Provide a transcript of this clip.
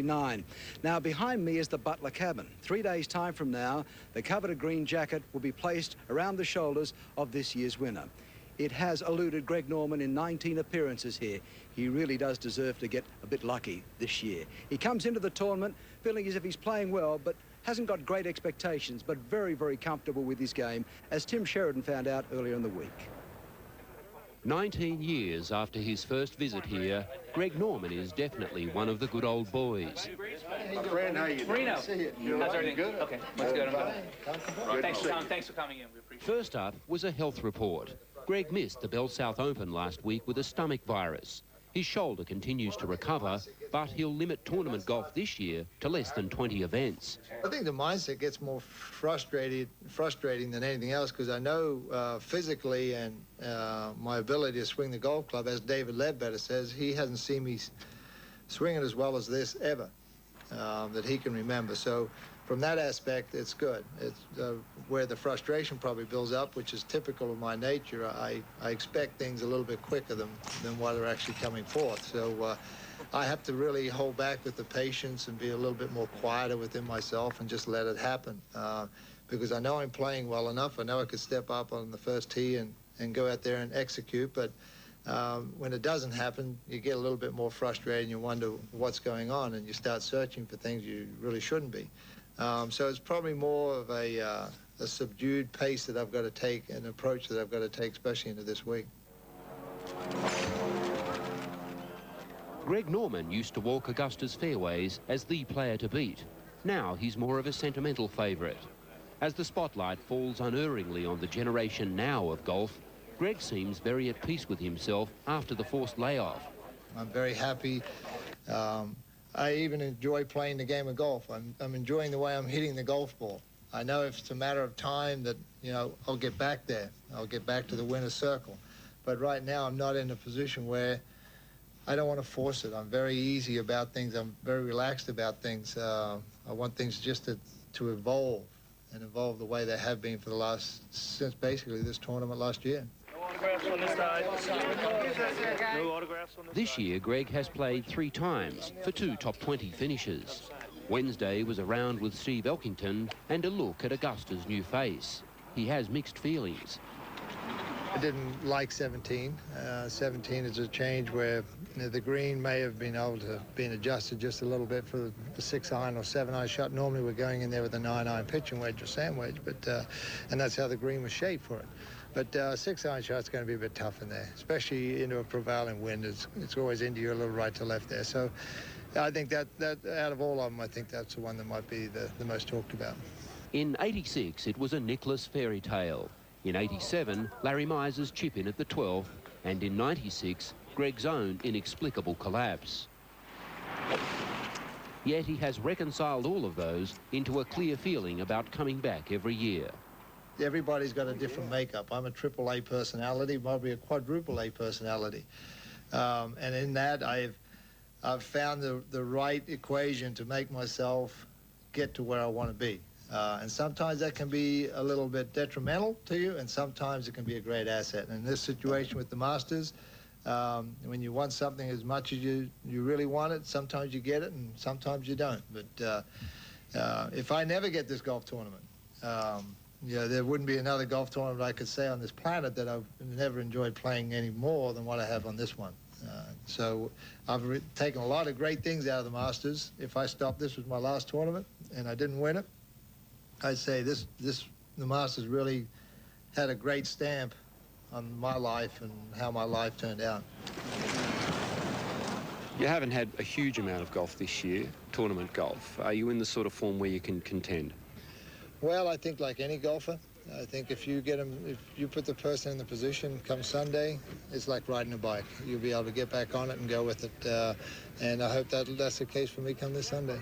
9. Now, behind me is the Butler cabin. 3 days' time from now, the coveted green jacket will be placed around the shoulders of this year's winner. It has eluded Greg Norman in 19 appearances here. He really does deserve to get a bit lucky this year. He comes into the tournament feeling as if he's playing well, but hasn't got great expectations, but very, very comfortable with his game, as Tim Sheridan found out earlier in the week. 19 years after his first visit here, Greg Norman is definitely one of the good old boys. My friend, how you doing? Reno. How's everything? Good? Okay, let's good. Thanks for coming in. We appreciate it. First up was a health report. Greg missed the Bell South Open last week with a stomach virus. His shoulder continues to recover, but he'll limit tournament golf this year to less than 20 events. I think the mindset gets more frustrating than anything else, because I know physically and my ability to swing the golf club, as David Ledbetter says, he hasn't seen me swing it as well as this ever, that he can remember. So from that aspect, it's good. It's where the frustration probably builds up, which is typical of my nature. I expect things a little bit quicker than what are actually coming forth. So I have to really hold back with the patience and be a little bit more quieter within myself and just let it happen. Because I know I'm playing well enough. I know I could step up on the first tee and go out there and execute. But when it doesn't happen, you get a little bit more frustrated and you wonder what's going on, and you start searching for things you really shouldn't be. So it's probably more of a subdued pace that I've got to take, an approach that I've got to take, especially into this week. Greg Norman used to walk Augusta's fairways as the player to beat. Now he's more of a sentimental favourite. As the spotlight falls unerringly on the generation now of golf, Greg seems very at peace with himself after the forced layoff. I'm very happy. I even enjoy playing the game of golf. I'm enjoying the way I'm hitting the golf ball. I know if it's a matter of time that, you know, I'll get back there. I'll get back to the winner's circle. But right now I'm not in a position where I don't want to force it. I'm very easy about things. I'm very relaxed about things. I want things just to evolve and evolve the way they have been for the since basically this tournament last year. On this side. No autographs on This year, Greg has played 3 times for 2 top 20 finishes. Wednesday was a round with Steve Elkington and a look at Augusta's new face. He has mixed feelings. I didn't like 17. 17 is a change where the green may have been able to been adjusted just a little bit for the 6-iron or 7-iron shot. Normally we're going in there with a 9-iron pitching wedge or sand wedge, but and that's how the green was shaped for it. But 6-iron shot's going to be a bit tough in there, especially into a prevailing wind. It's always into you a little right to left there. So I think that out of all of them, I think that's the one that might be the most talked about. In 86, it was a Nicklaus fairy tale. In 87, Larry Miser's chip in at the 12th, and in 96, Greg's own inexplicable collapse. Yet he has reconciled all of those into a clear feeling about coming back every year. Everybody's got a different makeup. I'm a AAA personality, probably a quadruple A personality. And in that, I've found the right equation to make myself get to where I want to be. And sometimes that can be a little bit detrimental to you, and sometimes it can be a great asset. And in this situation with the Masters, when you want something as much as you really want it, sometimes you get it and sometimes you don't. But if I never get this golf tournament, there wouldn't be another golf tournament I could say on this planet that I've never enjoyed playing any more than what I have on this one. So I've taken a lot of great things out of the Masters. If I stopped, this was my last tournament and I didn't win it, I'd say the Masters really had a great stamp on my life and how my life turned out. You haven't had a huge amount of golf this year, tournament golf. Are you in the sort of form where you can contend? Well, I think like any golfer, I think if you put the person in the position come Sunday, it's like riding a bike. You'll be able to get back on it and go with it. And I hope that's the case for me come this Sunday.